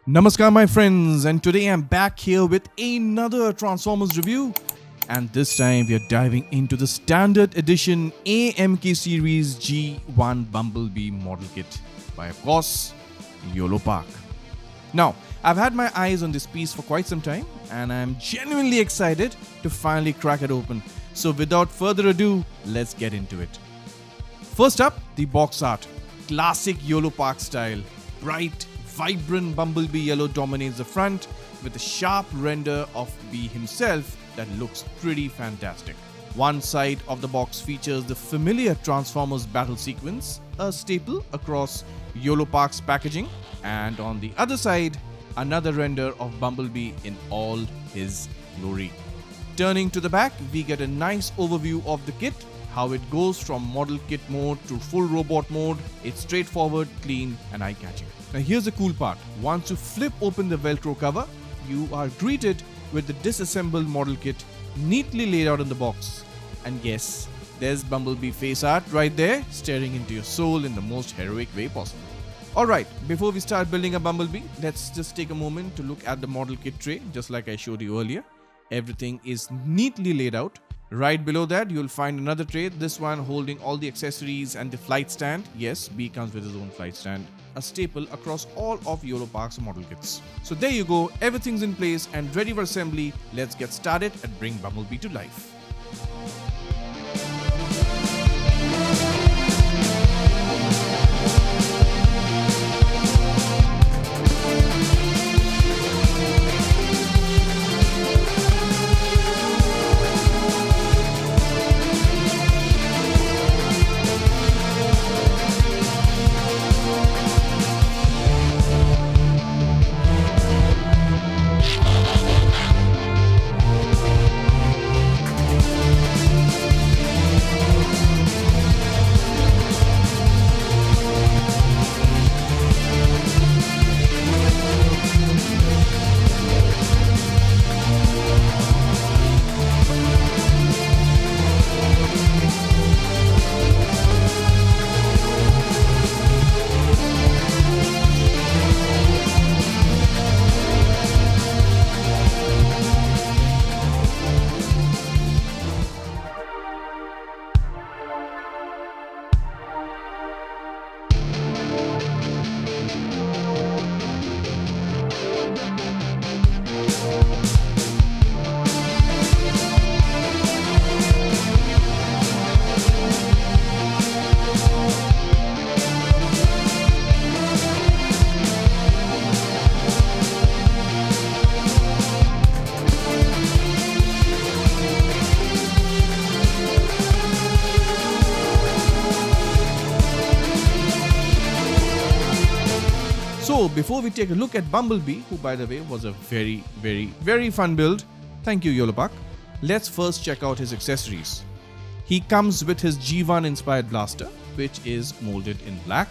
Namaskar my friends, and today I'm back here with another Transformers review, and this time we are diving into the standard edition AMK series G1 Bumblebee model kit by, of course, YOLO Park. Now, I've had my eyes on this piece for quite some time and I'm genuinely excited to finally crack it open. So without further ado, let's get into it. First up, the box art. Classic YOLO Park style. Bright, vibrant Bumblebee yellow dominates the front with a sharp render of Bee himself that looks pretty fantastic. One side of the box features the familiar Transformers battle sequence, a staple across YOLO Park's packaging, and on the other side, another render of Bumblebee in all his glory. Turning to the back, we get a nice overview of the kit, how it goes from model kit mode to full robot mode. It's straightforward, clean, and eye-catching. Now here's the cool part. Once you flip open the Velcro cover, you are greeted with the disassembled model kit neatly laid out in the box. And yes, there's Bumblebee face art right there, staring into your soul in the most heroic way possible. Alright, before we start building a Bumblebee, let's just take a moment to look at the model kit tray, just like I showed you earlier. Everything is neatly laid out. Right below that, you'll find another tray, this one holding all the accessories and the flight stand. Yes, B comes with his own flight stand. A staple across all of YOLO Park's model kits. So there you go, everything's in place and ready for assembly. Let's get started and bring Bumblebee to life. So before we take a look at Bumblebee, who by the way was a very fun build, thank you YOLO Park, let's first check out his accessories. He comes with his G1 inspired blaster, which is molded in black.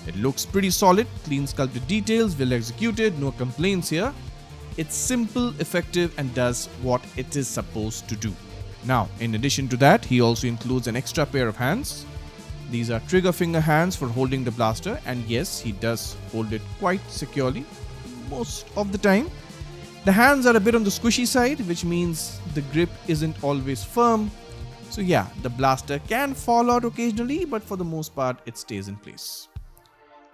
It looks pretty solid, clean sculpted details, well executed, no complaints here. It's simple, effective, and does what it is supposed to do. Now, in addition to that, he also includes an extra pair of hands. These are trigger finger hands for holding the blaster, and yes, he does hold it quite securely most of the time. The hands are a bit on the squishy side, which means the grip isn't always firm. So yeah, the blaster can fall out occasionally, but for the most part it stays in place.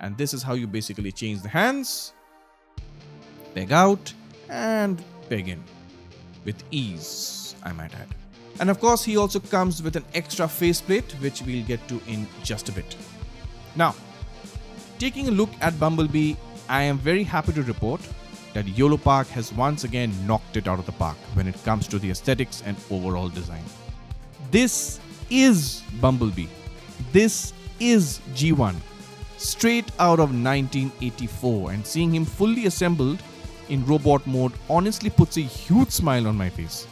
And this is how you basically change the hands. Peg out and peg in. With ease, I might add. And of course, he also comes with an extra faceplate, which we'll get to in just a bit. Now, taking a look at Bumblebee, I am very happy to report that YOLO Park has once again knocked it out of the park when it comes to the aesthetics and overall design. This is Bumblebee. This is G1. Straight out of 1984, and seeing him fully assembled in robot mode honestly puts a huge smile on my face.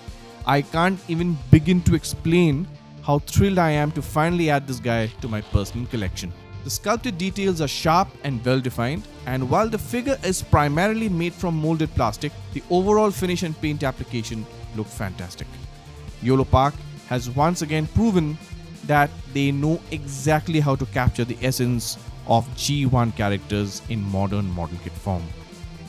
I can't even begin to explain how thrilled I am to finally add this guy to my personal collection. The sculpted details are sharp and well defined, and while the figure is primarily made from molded plastic, the overall finish and paint application look fantastic. YOLO Park has once again proven that they know exactly how to capture the essence of G1 characters in modern model kit form.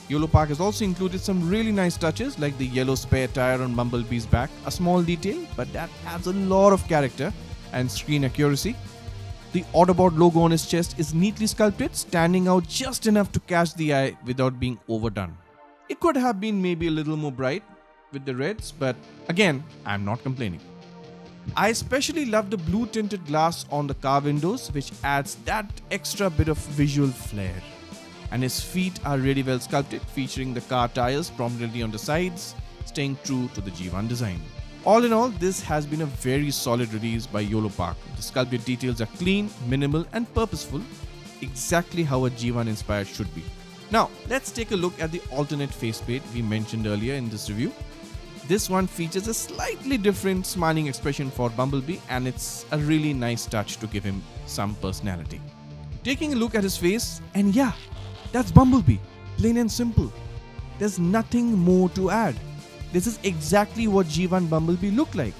YOLO Park has also included some really nice touches like the yellow spare tire on Bumblebee's back, a small detail but that adds a lot of character and screen accuracy. The Autobot logo on his chest is neatly sculpted, standing out just enough to catch the eye without being overdone. It could have been maybe a little more bright with the reds, but again, I'm not complaining. I especially love the blue tinted glass on the car windows, which adds that extra bit of visual flair. And his feet are really well sculpted, featuring the car tires prominently on the sides, staying true to the G1 design. All in all, this has been a very solid release by YOLO Park. The sculpted details are clean, minimal and purposeful, exactly how a G1 inspired should be. Now, let's take a look at the alternate faceplate we mentioned earlier in this review. This one features a slightly different smiling expression for Bumblebee, and it's a really nice touch to give him some personality. Taking a look at his face, and yeah, that's Bumblebee, plain and simple. There's nothing more to add. This is exactly what G1 Bumblebee looked like.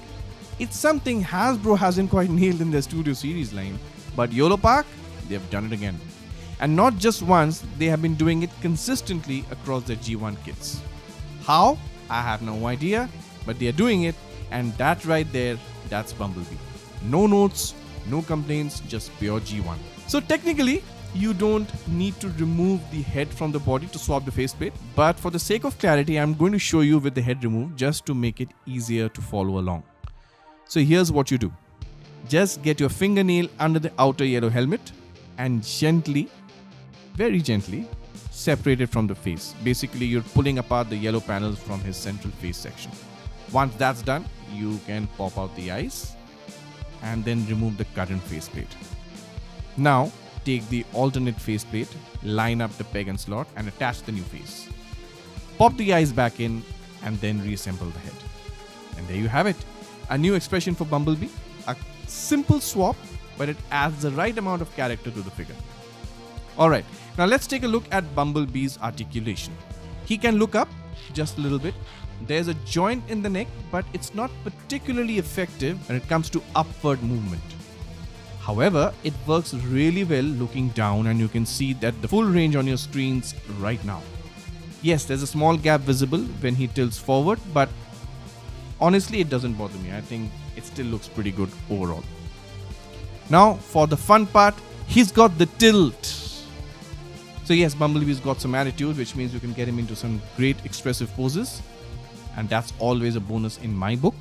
It's something Hasbro hasn't quite nailed in their Studio Series line, but YOLO Park, they've done it again. And not just once, they have been doing it consistently across their G1 kits. How? I have no idea, but they are doing it, and that right there, that's Bumblebee. No notes, no complaints, just pure G1. So technically, you don't need to remove the head from the body to swap the faceplate, but for the sake of clarity, I'm going to show you with the head removed just to make it easier to follow along. So here's what you do. Just get your fingernail under the outer yellow helmet and gently, very gently, separate it from the face. Basically, you're pulling apart the yellow panels from his central face section. Once that's done, you can pop out the eyes and then remove the current faceplate. Now, take the alternate faceplate, line up the peg and slot and attach the new face. Pop the eyes back in and then reassemble the head. And there you have it. A new expression for Bumblebee. A simple swap, but it adds the right amount of character to the figure. Alright, now let's take a look at Bumblebee's articulation. He can look up just a little bit. There's a joint in the neck, but it's not particularly effective when it comes to upward movement. However, it works really well looking down, and you can see that the full range on your screens right now. Yes, there's a small gap visible when he tilts forward, but honestly it doesn't bother me. I think it still looks pretty good overall. Now for the fun part, he's got the tilt. So yes, Bumblebee's got some attitude, which means you can get him into some great expressive poses, and that's always a bonus in my book.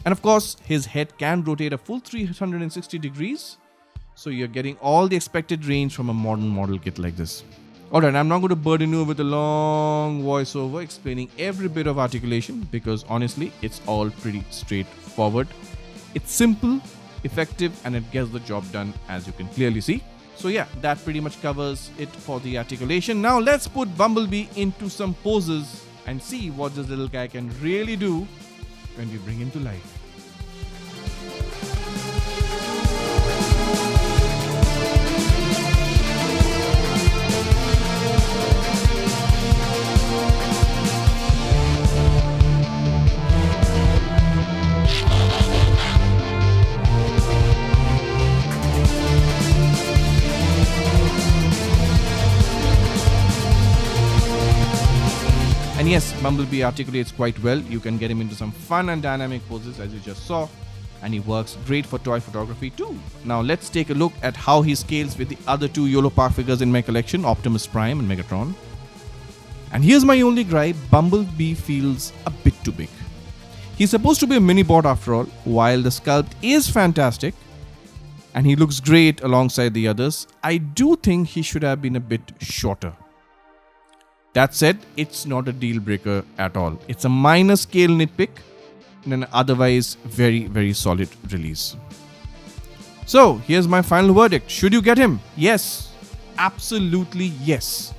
And of course, his head can rotate a full 360 degrees. So you're getting all the expected range from a modern model kit like this. Alright, I'm not going to burden you with a long voiceover explaining every bit of articulation, because honestly, it's all pretty straightforward. It's simple, effective, and it gets the job done, as you can clearly see. So yeah, that pretty much covers it for the articulation. Now let's put Bumblebee into some poses and see what this little guy can really do when we bring him to life. And yes, Bumblebee articulates quite well. You can get him into some fun and dynamic poses, as you just saw, and he works great for toy photography too. Now let's take a look at how he scales with the other two YOLO Park figures in my collection, Optimus Prime and Megatron. And here's my only gripe: Bumblebee feels a bit too big. He's supposed to be a mini bot after all. While the sculpt is fantastic and he looks great alongside the others, I do think he should have been a bit shorter. That said, it's not a deal breaker at all. It's a minor scale nitpick in an otherwise very, very solid release. So here's my final verdict. Should you get him? Yes. Absolutely yes.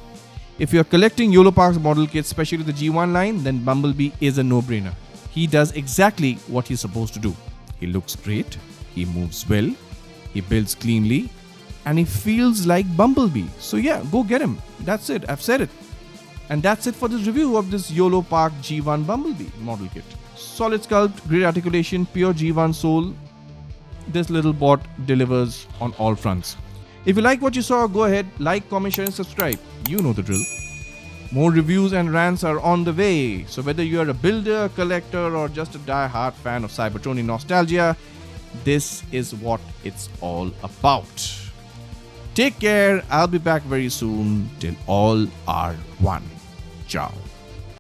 If you're collecting YOLO Park's model kits, especially the G1 line, then Bumblebee is a no-brainer. He does exactly what he's supposed to do. He looks great, he moves well, he builds cleanly, and he feels like Bumblebee. So yeah, go get him. That's it. I've said it. And that's it for this review of this YOLO Park G1 Bumblebee model kit. Solid sculpt, great articulation, pure G1 soul. This little bot delivers on all fronts. If you like what you saw, go ahead, like, comment, share and subscribe. You know the drill. More reviews and rants are on the way, so whether you are a builder, collector, or just a die-hard fan of Cybertronian nostalgia, this is what it's all about. Take care, I'll be back very soon. Till all are one. Ciao.